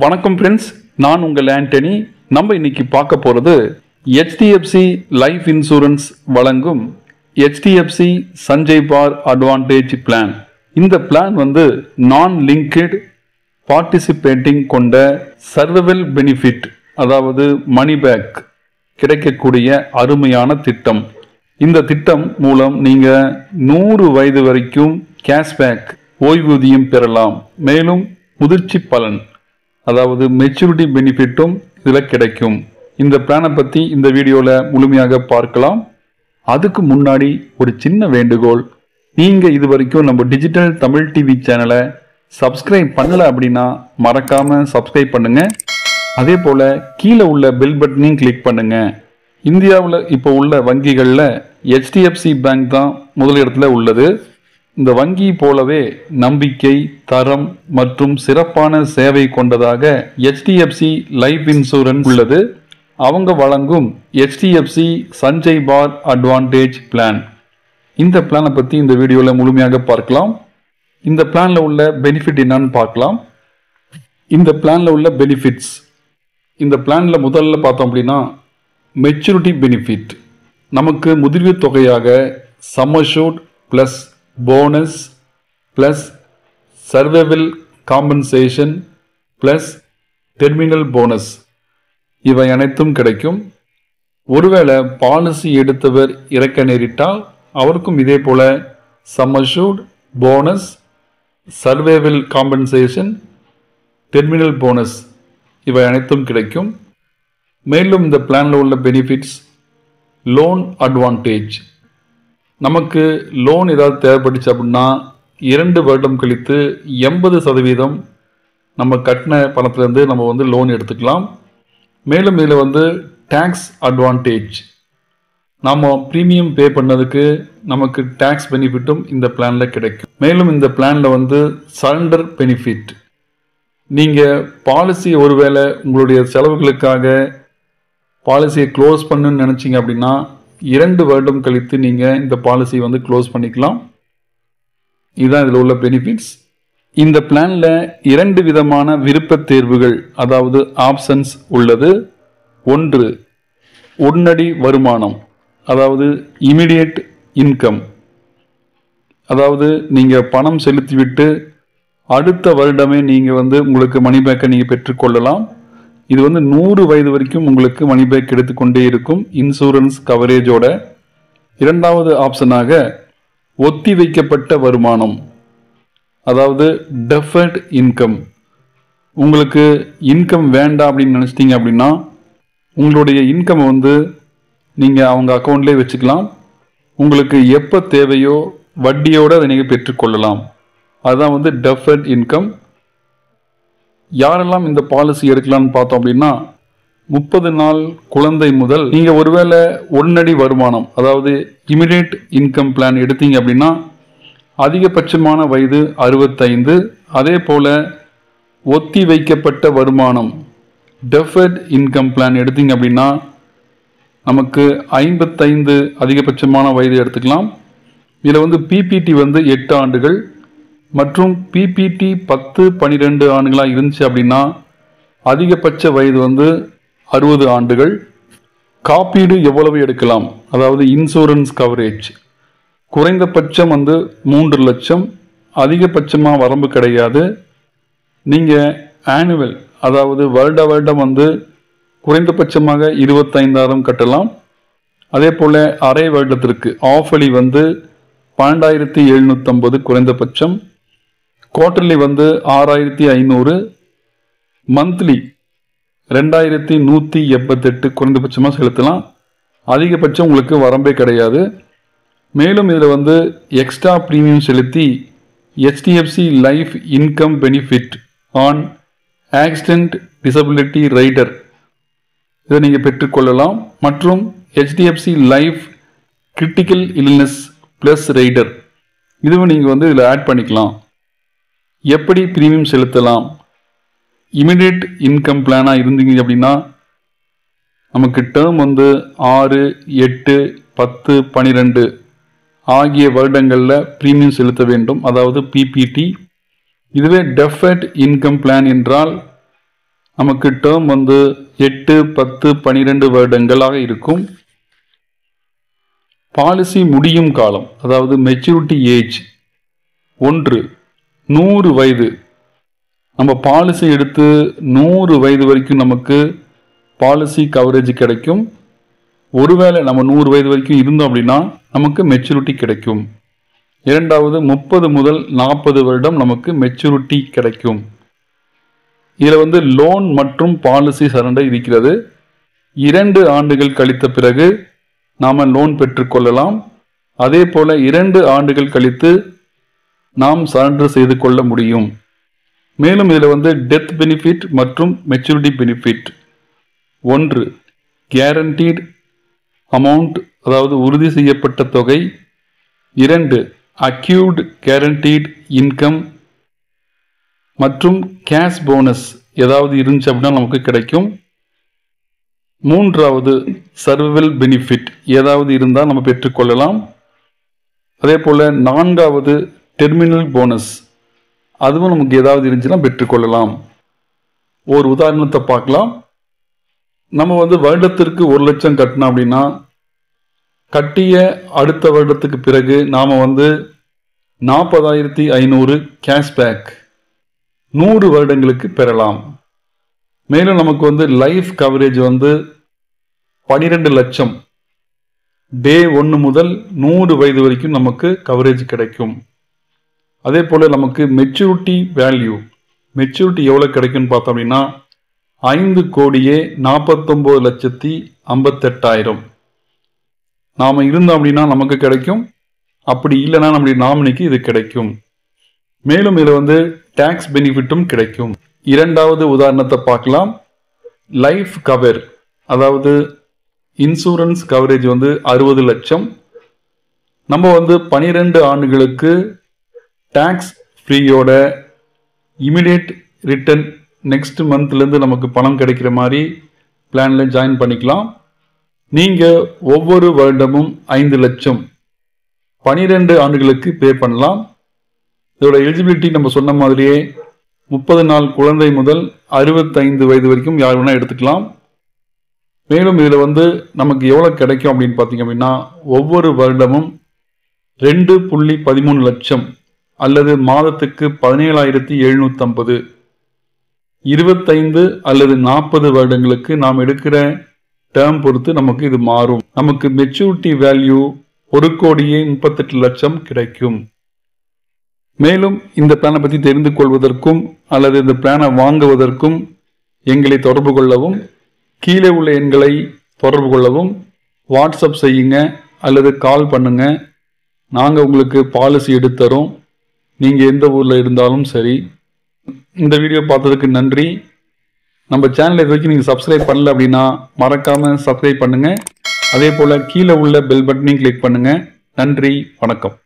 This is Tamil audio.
வணக்கம் ஃப்ரெண்ட்ஸ், நான் உங்கள் ஆண்டனி. நம்ம இன்னைக்கு பார்க்க போகிறது HDFC லைஃப் இன்சூரன்ஸ் வழங்கும் HDFC சஞ்சய் பார் அட்வான்டேஜ் பிளான். இந்த பிளான் நான் லிங்க்டு பார்ட்டிசிபேட்டிங் கொண்ட சர்வைவல் பெனிஃபிட், அதாவது மணி பேக் கிடைக்கக்கூடிய அருமையான திட்டம். இந்த திட்டம் மூலம் நீங்க 100 வயது வரைக்கும் கேஷ்பேக் ஓய்வூதியம் பெறலாம். மேலும் முதிர்ச்சி பலன், அதாவது மெச்சூரிட்டி பெனிஃபிட்டும் இதில் கிடைக்கும். இந்த பிளானை பற்றி இந்த வீடியோவில் முழுமையாக பார்க்கலாம். அதுக்கு முன்னாடி ஒரு சின்ன வேண்டுகோள், நீங்கள் இது வரைக்கும் நம்ம டிஜிட்டல் தமிழ் டிவி சேனலை சப்ஸ்கிரைப் பண்ணலை அப்படின்னா மறக்காமல் சப்ஸ்கிரைப் பண்ணுங்கள். அதே போல் கீழே உள்ள பெல் பட்டனையும் கிளிக் பண்ணுங்கள். இந்தியாவில் இப்போ உள்ள வங்கிகளில் HDFC பேங்க் தான் முதலிடத்தில் உள்ளது. இந்த வங்கி போலவே நம்பிக்கை, தரம் மற்றும் சிறப்பான சேவை கொண்டதாக HDFC லைஃப் இன்சூரன்ஸ் உள்ளது. அவங்க வழங்கும் HDFC சஞ்சய் பார் அட்வான்டேஜ் பிளான். இந்த பிளானை பற்றி இந்த வீடியோவில் முழுமையாக பார்க்கலாம். இந்த பிளானில் உள்ள பெனிஃபிட் என்னன்னு பார்க்கலாம். இந்த பிளானில் உள்ள பெனிஃபிட்ஸ், இந்த பிளானில் முதல்ல பார்த்தோம் அப்படின்னா மெச்சூரிட்டி பெனிஃபிட். நமக்கு முதிர்வு தொகையாக some assured plus bonus plus survival compensation plus terminal bonus இவை அனைத்தும் கிடைக்கும். ஒருவேளை பாலிசி எடுத்தவர் இறக்க நேரிட்டால் அவருக்கும் இதே போல some assured, bonus, survival compensation, terminal bonus இவை அனைத்தும் கிடைக்கும். மேலும் இந்த பிளானில் உள்ள பெனிஃபிட்ஸ் லோன் அட்வான்டேஜ். நமக்கு லோன் ஏதாவது தேவைப்பட்டுச்சு அப்படின்னா 2 வருடம் கழித்து 80% நம்ம கட்டின பணத்திலேருந்து நம்ம லோன் எடுத்துக்கலாம். மேலும் இதில் டேக்ஸ் அட்வான்டேஜ், நாம் ப்ரீமியம் பே பண்ணதுக்கு நமக்கு டேக்ஸ் பெனிஃபிட்டும் இந்த பிளானில் கிடைக்கும். மேலும் இந்த பிளானில் சரண்டர் பெனிஃபிட், நீங்கள் பாலிசி ஒருவேளை உங்களுடைய செலவுகளுக்காக பாலிசியை க்ளோஸ் பண்ணுன்னு நினச்சிங்க அப்படின்னா 2 வருடம் கழித்து நீங்கள் இந்த பாலிசி க்ளோஸ் பண்ணிக்கலாம். இதுதான் இதில் உள்ள பெனிஃபிட்ஸ். இந்த பிளானில் 2 விதமான விருப்ப தேர்வுகள், அதாவது ஆப்ஷன்ஸ் உள்ளது. ஒன்று உடனடி வருமானம், அதாவது இமிடியேட் இன்கம். அதாவது நீங்கள் பணம் செலுத்திவிட்டு அடுத்த வருடமே நீங்கள் உங்களுக்கு மணி பேக்கை நீங்கள் பெற்றுக்கொள்ளலாம். இது 100 வயது வரைக்கும் உங்களுக்கு மணி பேக் எடுத்துக்கொண்டே இருக்கும் இன்சூரன்ஸ் கவரேஜோட. இரண்டாவது ஆப்ஷனாக ஒத்தி வைக்கப்பட்ட வருமானம், அதாவது டெஃபர்ட் இன்கம். உங்களுக்கு இன்கம் வேண்டாம் அப்படின்னு நினச்சிட்டிங்க அப்படின்னா உங்களுடைய இன்கம் நீங்கள் அவங்க அக்கௌண்ட்லேயே வச்சுக்கலாம். உங்களுக்கு எப்போ தேவையோ வட்டியோடு அதை நீங்கள் பெற்றுக்கொள்ளலாம். அதுதான் டெஃபர்ட் இன்கம். யாரெல்லாம் இந்த பாலிசி எடுக்கலாம்னு பார்த்தோம் அப்படின்னா 30 நாள் குழந்தை முதல், நீங்கள் ஒருவேளை உடனடி வருமானம், அதாவது இமிடியேட் இன்கம் பிளான் எடுத்தீங்க அப்படின்னா அதிகபட்சமான வயது 65. அதே போல் ஒத்தி வைக்கப்பட்ட வருமானம் டெஃபர்ட் இன்கம் பிளான் எடுத்தீங்க அப்படின்னா நமக்கு 55 அதிகபட்சமான வயது எடுத்துக்கலாம். இதில் PPT 8 ஆண்டுகள் மற்றும் PPT 10-12 ஆண்டுகளாக இருந்துச்சு அப்படின்னா அதிகபட்ச வயது 60 ஆண்டுகள். காப்பீடு எவ்வளவு எடுக்கலாம், அதாவது இன்சூரன்ஸ் கவரேஜ் குறைந்தபட்சம் 3 லட்சம், அதிகபட்சமாக வரம்பு கிடையாது. நீங்கள் ஆனுவல், அதாவது வருடம் குறைந்தபட்சமாக 25,000 கட்டலாம். அதே போல் அரை வருடத்திற்கு ஆஃபலி 12,750 குறைந்தபட்சம், குவார்டர்லி 6,500, மந்த்லி 2,188 குறைந்தபட்சமாக செலுத்தலாம். அதிகபட்சம் உங்களுக்கு வரம்பே கிடையாது. மேலும் இதில் எக்ஸ்ட்ரா ப்ரீமியம் செலுத்தி HDFC life income benefit on accident disability rider இதை நீங்கள் பெற்றுக்கொள்ளலாம். மற்றும் HDFC life critical illness plus rider இதுவும் நீங்கள் இதில் ஆட் பண்ணிக்கலாம். எப்படி ப்ரீமியம் செலுத்தலாம்? இமிடியேட் இன்கம் பிளானாக இருந்தீங்க அப்படின்னா நமக்கு டேர்ம் 6, 8, 10, 12 ஆகிய வருடங்களில் ப்ரீமியம் செலுத்த வேண்டும், அதாவது PPT. இதுவே டெஃபர்ட் இன்கம் பிளான் என்றால் நமக்கு டேர்ம் வந்து 8, 10, 12 வருடங்களாக இருக்கும். பாலிசி முடியும் காலம், அதாவது மெச்சூரிட்டி ஏஜ் 1, 100 வயது. நம்ம பாலிசி எடுத்து 100 வயது வரைக்கும் நமக்கு பாலிசி கவரேஜ் கிடைக்கும். ஒருவேளை நம்ம 100 வயது வரைக்கும் இருந்தோம் அப்படின்னா நமக்கு மெச்சூரிட்டி கிடைக்கும். இரண்டாவது 30 முதல் 40 வருடம் நமக்கு மெச்சூரிட்டி கிடைக்கும். இதில் வந்து லோன் மற்றும் பாலிசி சரண்டர் இருக்கிறது. 2 ஆண்டுகள் கழித்த பிறகு நாம் லோன் பெற்றுக்கொள்ளலாம். அதே போல் 2 ஆண்டுகள் கழித்து நாம் சரண்டர் செய்து கொள்ள முடியும். மேலும் இதில் வந்து டெத் பெனிஃபிட் மற்றும் மெச்சூரிட்டி பெனிஃபிட். 1, கேரண்டீட் அமௌண்ட், அதாவது உறுதி செய்யப்பட்ட தொகை. 2, அக்யூர்ட் கேரண்டீட் இன்கம் மற்றும் கேஷ் போனஸ் ஏதாவது இருந்துச்சு அப்படின்னா நமக்கு கிடைக்கும். 3வது சர்வைவல் பெனிஃபிட் ஏதாவது இருந்தால் நம்ம பெற்றுக்கொள்ளலாம். அதே போல் 4வது டெர்மினல் போனஸ், அதுவும் நமக்கு ஏதாவது இருந்துச்சுன்னா பெற்றுக்கொள்ளலாம். ஒரு உதாரணத்தை பார்க்கலாம். நம்ம வந்து வருடத்திற்கு 1 லட்சம் கட்டினோம் அப்படின்னா கட்டிய அடுத்த வருடத்துக்கு பிறகு நாம் வந்து 40,500 கேஷ்பேக் 100 வருடங்களுக்கு பெறலாம். மேலும் நமக்கு வந்து லைஃப் கவரேஜ் வந்து 12 லட்சம் டே 1 முதல் 100 வயது வரைக்கும் நமக்கு கவரேஜ் கிடைக்கும். அதே போல் நமக்கு மெச்சூரிட்டி வேல்யூ, மெச்சூரிட்டி எவ்வளோ கிடைக்கும்னு பார்த்தோம் அப்படின்னா 5,49,58,000 நாம் இருந்தோம் அப்படின்னா நமக்கு கிடைக்கும். அப்படி இல்லைன்னா நம்முடைய நாமினிக்கு இது கிடைக்கும். மேலும் இதில் வந்து டாக்ஸ் பெனிஃபிட்டும் கிடைக்கும். இரண்டாவது உதாரணத்தை பார்க்கலாம். லைஃப் கவர், அதாவது இன்சூரன்ஸ் கவரேஜ் வந்து 60 லட்சம். நம்ம வந்து 12 ஆண்டுகளுக்கு டாக்ஸ் ஃப்ரீயோட இமிடியேட் ரிட்டர்ன் நெக்ஸ்ட் மந்த்லேருந்து நமக்கு பணம் கிடைக்கிற மாதிரி பிளானில் ஜாயின் பண்ணிக்கலாம். நீங்கள் ஒவ்வொரு வருடமும் 5 லட்சம் 12 ஆண்டுகளுக்கு பே பண்ணலாம். இதோட எலிஜிபிலிட்டி நம்ம சொன்ன மாதிரியே 30 நாள் குழந்தை முதல் 65 வயது வரைக்கும் யார் வேணால் எடுத்துக்கலாம். மேலும் இதில் வந்து நமக்கு எவ்வளோ கிடைக்கும் அப்படின்னு பார்த்தீங்க அப்படின்னா ஒவ்வொரு வருடமும் 2.13 லட்சம் அல்லது மாதத்துக்கு 17,750, 25 அல்லது 40 வருடங்களுக்கு நாம் எடுக்கிற டேர்ம் பொறுத்து நமக்கு இது மாறும். நமக்கு மெச்சூரிட்டி வேல்யூ 1,38,00,000 கிடைக்கும். மேலும் இந்த பிளானை பற்றி தெரிந்து கொள்வதற்கும் அல்லது இந்த பிளானை வாங்குவதற்கும் எங்களை தொடர்பு கொள்ளவும், கீழே உள்ள எண்களை தொடர்பு கொள்ளவும், வாட்ஸ்அப் செய்யுங்க அல்லது கால் பண்ணுங்க. நாங்கள் உங்களுக்கு பாலிசி எடுத்துறோம். நீங்கள் எந்த ஊரில் இருந்தாலும் சரி. இந்த வீடியோ பார்த்ததுக்கு நன்றி. நம்ம சேனலை இது வரைக்கும் நீங்கள் சப்ஸ்கிரைப் பண்ணல அப்படின்னா மறக்காமல் சப்ஸ்கிரைப் பண்ணுங்கள். அதே போல் கீழே உள்ள பெல் பட்டனையும் கிளிக் பண்ணுங்கள். நன்றி, வணக்கம்.